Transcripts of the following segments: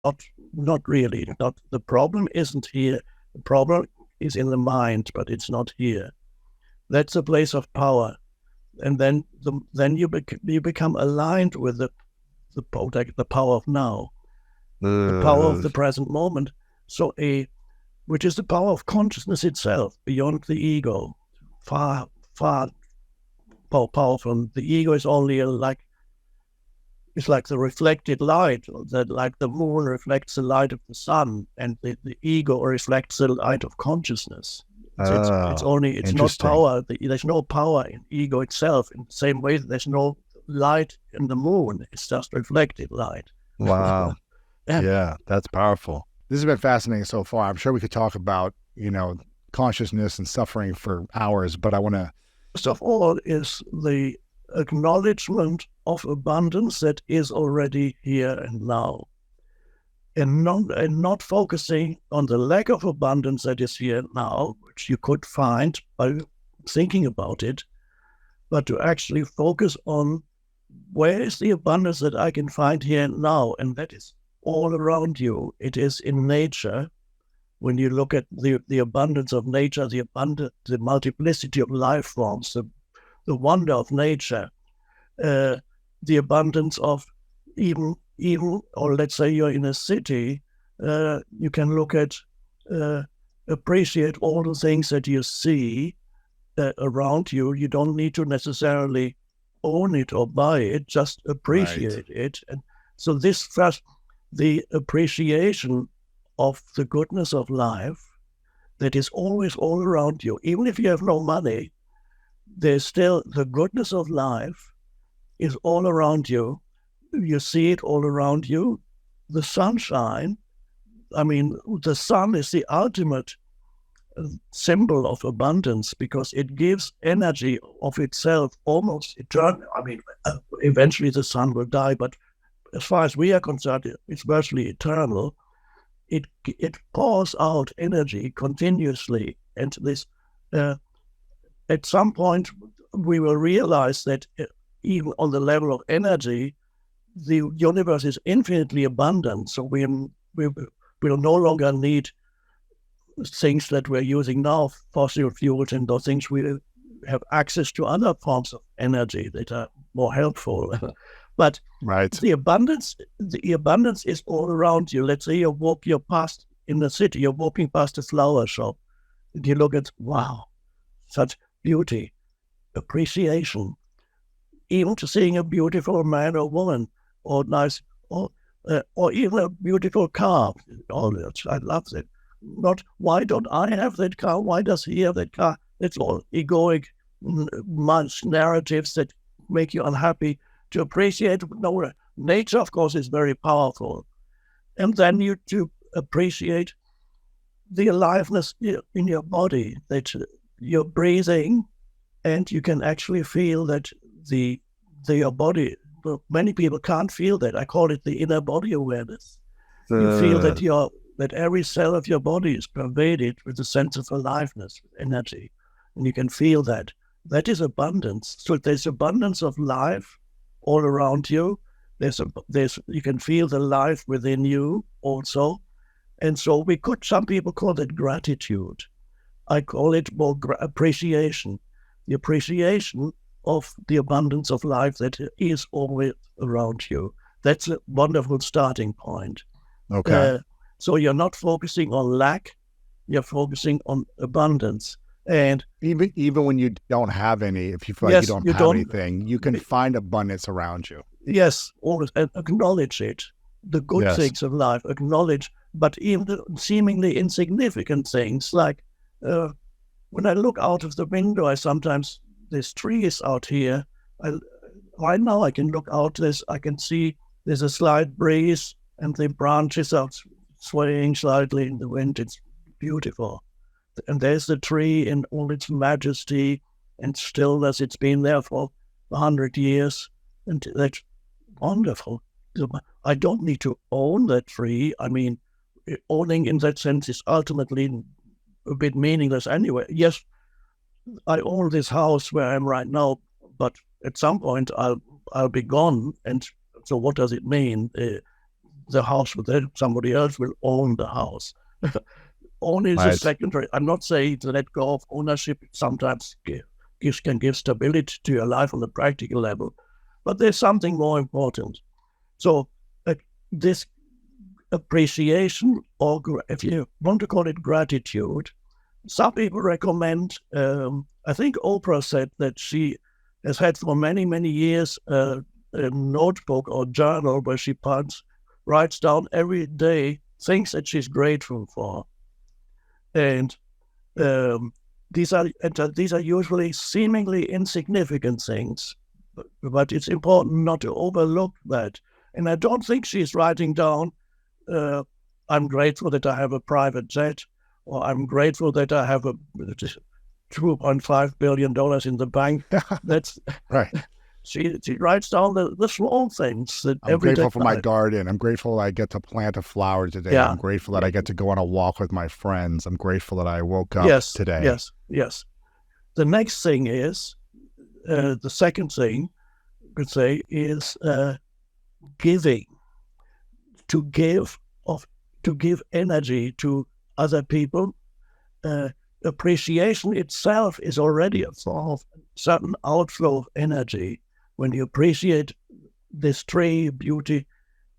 Not, not really. Not the problem isn't here. The problem is in the mind, but it's not here. That's a place of power, and then you become aligned with the power of now, the power of Uh, the present moment. So which is the power of consciousness itself, beyond the ego, far far more powerful. The ego is only it's like the reflected light, that like the moon reflects the light of the sun, and the ego reflects the light of consciousness. It's oh, only it's not interesting. power. There's no power in ego itself. In the same way that there's no light in the moon. It's just reflected light. Wow. Yeah. Yeah, that's powerful. This has been fascinating so far. I'm sure we could talk about, consciousness and suffering for hours, but I want to. First of all is the acknowledgement of abundance that is already here and now, and not focusing on the lack of abundance that is here now, which you could find by thinking about it, but to actually focus on where is the abundance that I can find here and now, and that is all around you. It is in nature. When you look at the abundance of nature, the multiplicity of life forms, the wonder of nature, the abundance of even, or let's say you're in a city, you can look at, appreciate all the things that you see around you. You don't need to necessarily own it or buy it, just appreciate it. And so this first, the appreciation of the goodness of life that is always all around you. Even if you have no money, there's still the goodness of life is all around you. You see it all around you. The sunshine, I mean, the sun is the ultimate symbol of abundance because it gives energy of itself almost eternal. I mean, eventually the sun will die, but as far as we are concerned, it's virtually eternal. It pours out energy continuously, and this at some point we will realize that even on the level of energy, the universe is infinitely abundant. So we will no longer need things that we're using now, fossil fuels and those things. We have access to other forms of energy that are more helpful. But Right. the abundance is all around you. Let's say you're past in the city, you're walking past a flower shop, and you look at, wow, such beauty, appreciation, even to seeing a beautiful man or woman, or nice, or even a beautiful car. Oh, I love that. Not why don't I have that car? Why does he have that car? It's all egoic narratives that make you unhappy. To appreciate, no, nature, of course, is very powerful. And then you to appreciate the aliveness in your body, that you're breathing, and you can actually feel that your body, many people can't feel that. I call it the inner body awareness. You feel that every cell of your body is pervaded with a sense of aliveness, energy, and you can feel that. That is abundance. So there's abundance of life all around you. You can feel the life within you also. And so some people call it gratitude. I call it more appreciation. The appreciation of the abundance of life that is always around you. That's a wonderful starting point. Okay. So you're not focusing on lack, you're focusing on abundance. And Even when you don't have any, if you feel like yes, you don't you have don't, anything, you can find abundance around you. yes, always acknowledge it, the good Yes. things of life, acknowledge, but even the seemingly insignificant things, like when I look out of the window, there's trees out here. Right now I can look out, I can see there's a slight breeze and the branches are swaying slightly in the wind. It's beautiful. And there's the tree in all its majesty and stillness. It's been there for 100 years, and that's wonderful. I don't need to own that tree. I mean, owning in that sense is ultimately a bit meaningless anyway. Yes, I own this house where I am right now, but at some point I'll be gone. And so what does it mean? the house, but then somebody else will own the house. Own is a Right. secondary. I'm not saying to let go of ownership sometimes can give stability to your life on the practical level, but there's something more important. So this appreciation, or if you want to call it gratitude, some people recommend, I think Oprah said that she has had for many, many years a notebook or journal where she writes down every day things that she's grateful for. And these are usually seemingly insignificant things, but it's important not to overlook that. And I don't think she's writing down, I'm grateful that I have a private jet, or I'm grateful that I have a $2.5 billion in the bank. That's Right. She writes down the small things that I'm every grateful day. for my garden. I'm grateful I get to plant a flower today. Yeah. I'm grateful that I get to go on a walk with my friends. I'm grateful that I woke up Yes, today. Yes. The next thing is, the second thing you could say is giving. To give energy to other people. Appreciation itself is already a form of certain outflow of energy. When you appreciate this tree beauty,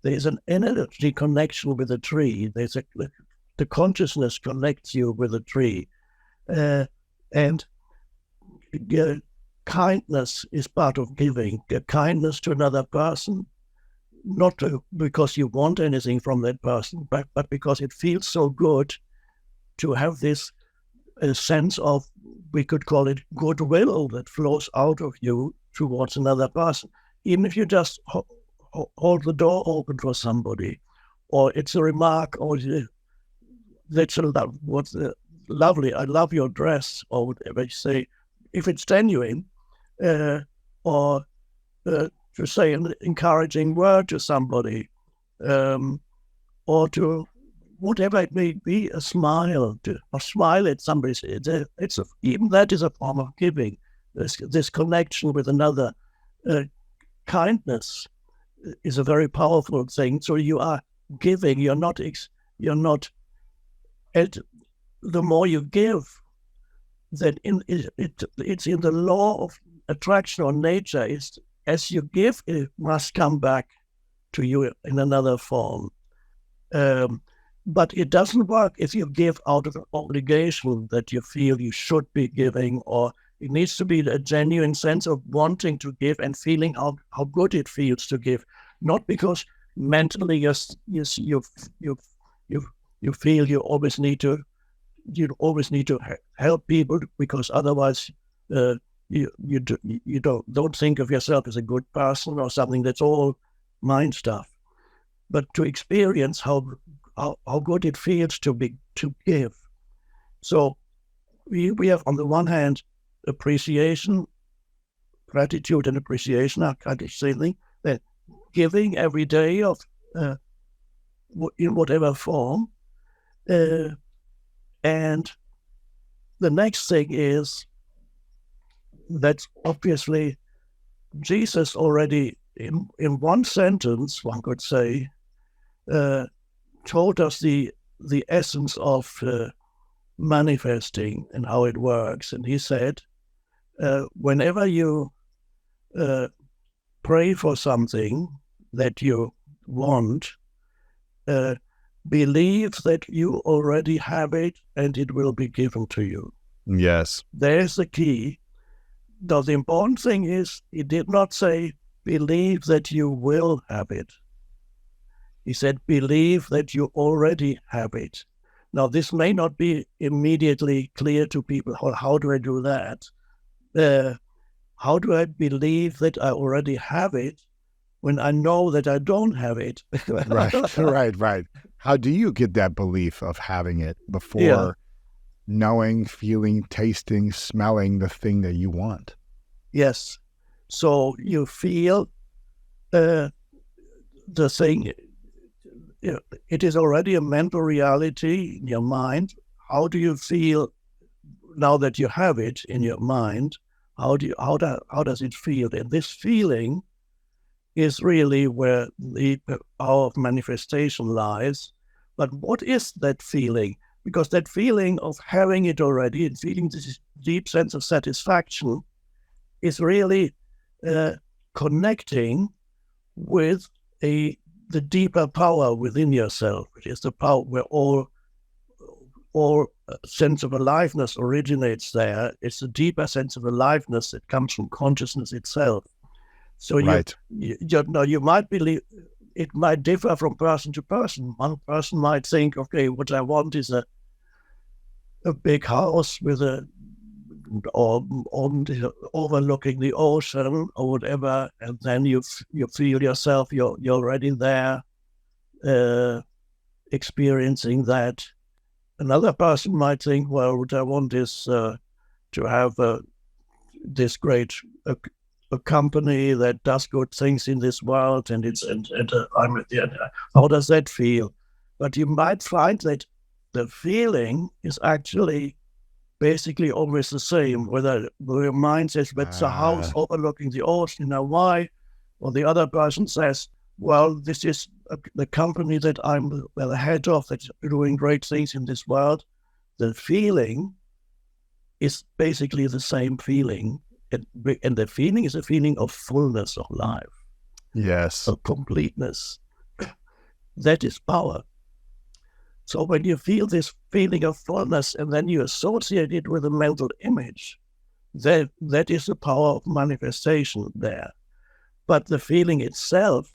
there's an energy connection with the tree. The consciousness connects you with the tree, and kindness is part of giving. Kindness to another person, not because you want anything from that person, but because it feels so good to have this sense of, we could call it goodwill, that flows out of you towards another person. Even if you just hold the door open for somebody, or it's a remark, or that's what's lovely, I love your dress, or whatever you say, if it's genuine, or to say an encouraging word to somebody, or to whatever it may be, a smile, or smile at somebody. Even that is a form of giving. This connection with another. Kindness is a very powerful thing. So you are giving. You're not. The more you give, then it's in the law of attraction or nature. It's as you give, it must come back to you in another form. But it doesn't work if you give out of an obligation that you feel you should be giving, or it needs to be a genuine sense of wanting to give and feeling how good it feels to give, not because mentally you feel you always need to help people, because otherwise you don't think of yourself as a good person or something. That's all mind stuff. But to experience how good it feels to give. So we have, on the one hand, appreciation, gratitude and appreciation are kind of same. Then giving every day of in whatever form, and the next thing is that obviously Jesus already in one sentence, one could say, told us the essence of manifesting and how it works. And he said, whenever you pray for something that you want, believe that you already have it and it will be given to you. Yes. There's the key. Now, the important thing is, he did not say, believe that you will have it. He said, believe that you already have it. Now, this may not be immediately clear to people. How do I do that? How do I believe that I already have it when I know that I don't have it? Right. How do you get that belief of having it before knowing, feeling, tasting, smelling the thing that you want? Yes. So you feel the thing. It is already a mental reality in your mind. How do you feel now that you have it in your mind? How does it feel? And this feeling is really where the power of manifestation lies. But what is that feeling? Because that feeling of having it already and feeling this deep sense of satisfaction is really connecting with the deeper power within yourself, which is the power where all sense of aliveness originates there. It's a deeper sense of aliveness that comes from consciousness itself. So Right. you might believe it might differ from person to person. One person might think, okay, what I want is a big house with overlooking the ocean or whatever, and then you feel yourself you're already there, experiencing that. Another person might think, well, what I want is to have this great a company that does good things in this world, and I'm at the end. How does that feel? But you might find that the feeling is actually basically always the same, whether your mind says, that's a house overlooking the ocean in Hawaii, or the other person says, well, this is the company that I'm the head of that's doing great things in this world. The feeling is basically the same feeling. And the feeling is a feeling of fullness of life. Yes. Of completeness. That is power. So when you feel this feeling of fullness and then you associate it with a mental image, that is the power of manifestation there. But the feeling itself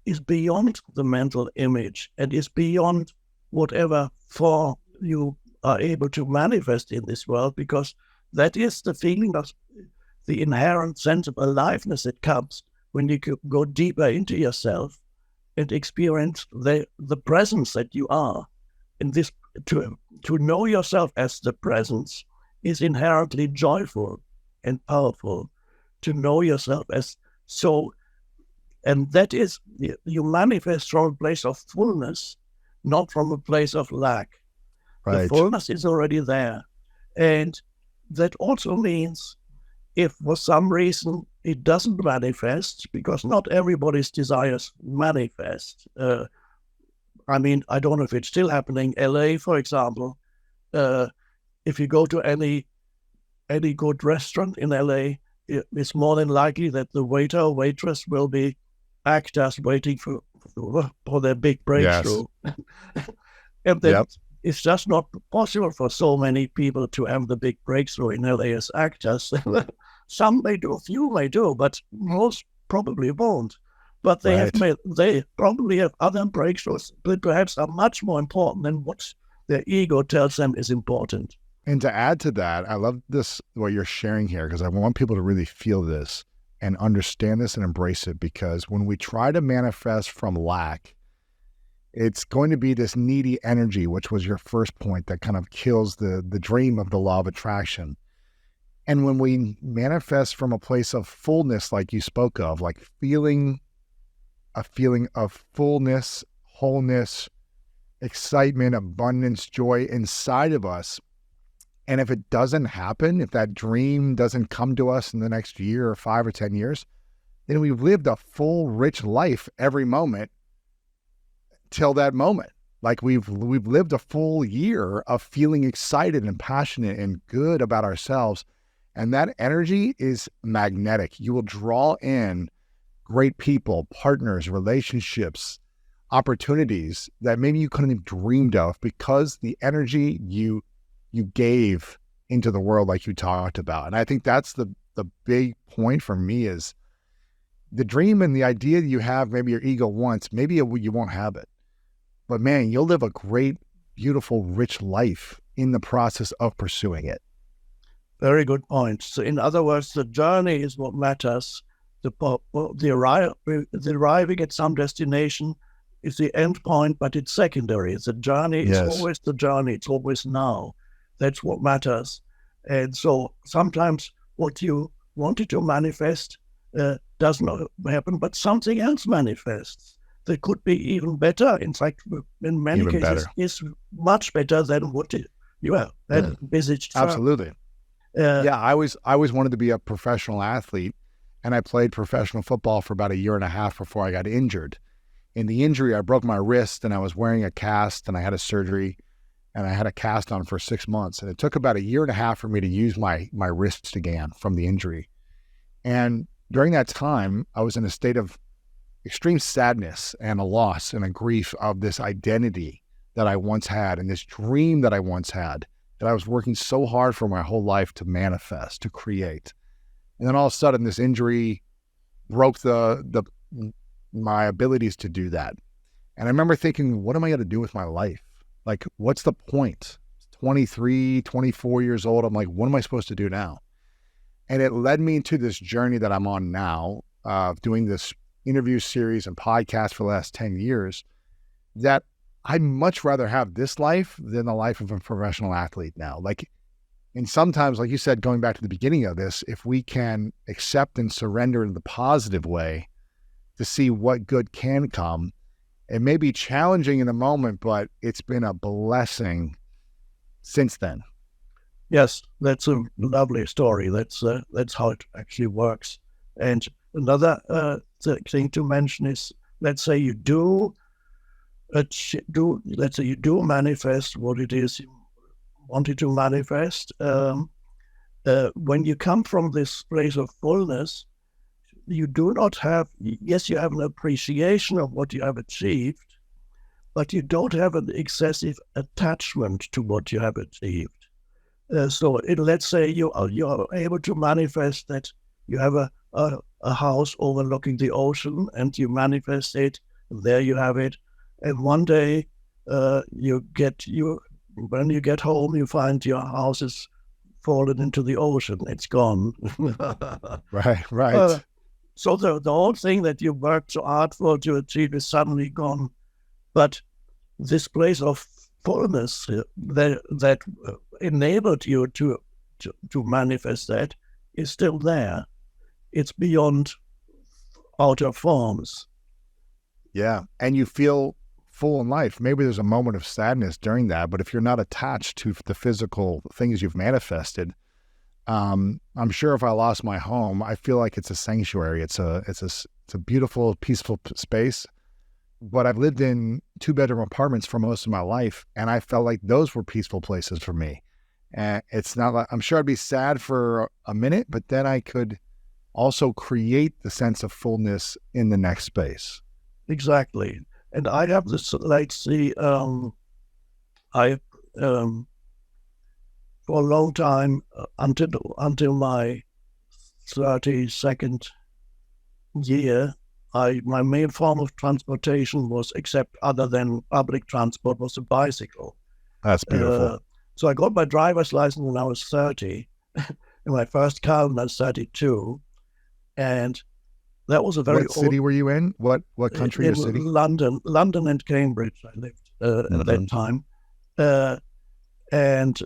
is beyond the mental image and is beyond whatever form you are able to manifest in this world, because that is the feeling of the inherent sense of aliveness that comes when you go deeper into yourself and experience the presence that you are. And this to know yourself as the presence is inherently joyful and powerful. To know yourself as so, and that is, you manifest from a place of fullness, not from a place of lack. Right. The fullness is already there. And that also means if for some reason it doesn't manifest, because not everybody's desires manifest. I mean, I don't know if it's still happening. LA, for example, if you go to any good restaurant in LA, it's more than likely that the waiter or waitress will be actors waiting for their big breakthrough. Yes. And then it's just not possible for so many people to have the big breakthrough in LA as actors. Some may do, a few may do, but most probably won't. But they they probably have other breakthroughs that perhaps are much more important than what their ego tells them is important. And to add to that, I love this, what you're sharing here, because I want people to really feel this and understand this and embrace it, because when we try to manifest from lack, it's going to be this needy energy, which was your first point, that kind of kills the dream of the law of attraction. And when we manifest from a place of fullness, like you spoke of, like feeling a feeling of fullness, wholeness, excitement, abundance, joy inside of us, and if it doesn't happen, if that dream doesn't come to us in the next year or 5 or 10 years, then we've lived a full, rich life every moment till that moment. Like we've lived a full year of feeling excited and passionate and good about ourselves. And that energy is magnetic. You will draw in great people, partners, relationships, opportunities that maybe you couldn't have dreamed of, because the energy you gave into the world, like you talked about. And I think that's the big point for me, is the dream and the idea that you have, maybe your ego wants, maybe you won't have it. But man, you'll live a great, beautiful, rich life in the process of pursuing it. Very good point. So in other words, the journey is what matters. The arriving at some destination is the end point, but it's secondary. The journey is always the journey. It's always now. That's what matters. And so sometimes what you wanted to manifest does not happen, but something else manifests that could be even better. In fact, in many cases, is much better than what you have envisaged. Absolutely. I always wanted to be a professional athlete. and I played professional football for about a year and a half before I got injured. In the injury, I broke my wrist, and I was wearing a cast, and I had a surgery, and I had a cast on for 6 months. And it took about a year and a half for me to use my wrist again from the injury. And during that time, I was in a state of extreme sadness and a loss and a grief of this identity that I once had and this dream that I once had that I was working so hard for my whole life to manifest, to create. And then all of a sudden, this injury broke my abilities to do that. And I remember thinking, what am I going to do with my life? Like, what's the point? 23, 24 years old. I'm like, what am I supposed to do now? And it led me to this journey that I'm on now, doing this interview series and podcast for the last 10 years, that I'd much rather have this life than the life of a professional athlete now. Like, and sometimes, like you said, going back to the beginning of this, if we can accept and surrender in the positive way to see what good can come, it may be challenging in the moment, but it's been a blessing since then. Yes, that's a lovely story. That's how it actually works. And another thing to mention is, let's say you do manifest what it is you wanted to manifest. When you come from this place of fullness, you do not have, yes, you have an appreciation of what you have achieved, but you don't have an excessive attachment to what you have achieved. So let's say you are able to manifest that you have a house overlooking the ocean, and you manifest it, and there you have it. And one day, when you get home, you find your house is fallen into the ocean. It's gone. Right. So the whole thing that you worked so hard for to achieve is suddenly gone. But this place of fullness that enabled you to manifest that is still there. It's beyond outer forms. Yeah, and you feel full in life. Maybe there's a moment of sadness during that, but if you're not attached to the physical things you've manifested, I'm sure if I lost my home, I feel like it's a sanctuary. It's a beautiful, peaceful space. But I've lived in 2-bedroom apartments for most of my life, and I felt like those were peaceful places for me. And it's not like, I'm sure I'd be sad for a minute, but then I could also create the sense of fullness in the next space. Exactly. And I have this, for a long time, until my 32nd year, my main form of transportation was, except other than public transport, was a bicycle. That's beautiful. So I got my driver's license when I was 30, and my first car when I was 32, and that was a very What city were you in? What country or city? London and Cambridge. I lived at that time, and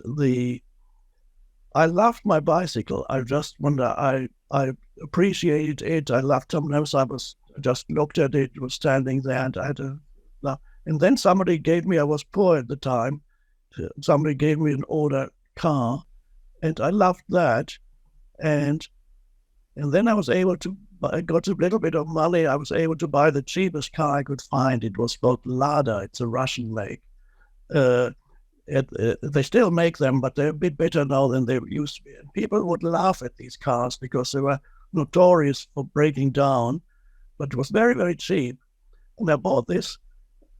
I loved my bicycle. I just wonder. I appreciated it. I loved. Sometimes I just looked at it. It was standing there, and and then somebody gave me. I was poor at the time. Somebody gave me an older car, and I loved that, and then I was able to. I got a little bit of money. I was able to buy the cheapest car I could find. It was called Lada. It's a Russian make. They still make them, but they're a bit better now than they used to be. And people would laugh at these cars because they were notorious for breaking down, but it was very, very cheap. And I bought this,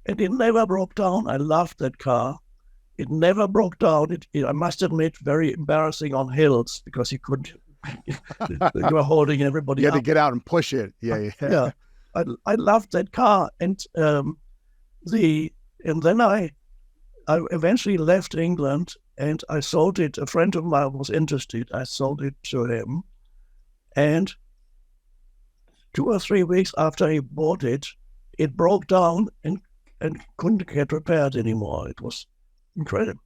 and it never broke down. I loved that car. It never broke down. I must admit, very embarrassing on hills because you couldn't. You were holding everybody. You had up. to get out and push it. Yeah. I loved that car, and then I eventually left England, and I sold it. A friend of mine was interested. I sold it to him, and 2 or 3 weeks after he bought it, it broke down and couldn't get repaired anymore. It was incredible.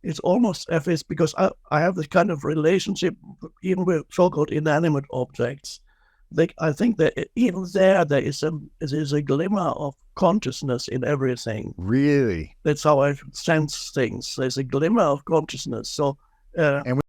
It's almost effortless because I have this kind of relationship even with so-called inanimate objects. I think that even there is a glimmer of consciousness in everything. Really? That's how I sense things. There's a glimmer of consciousness. So, and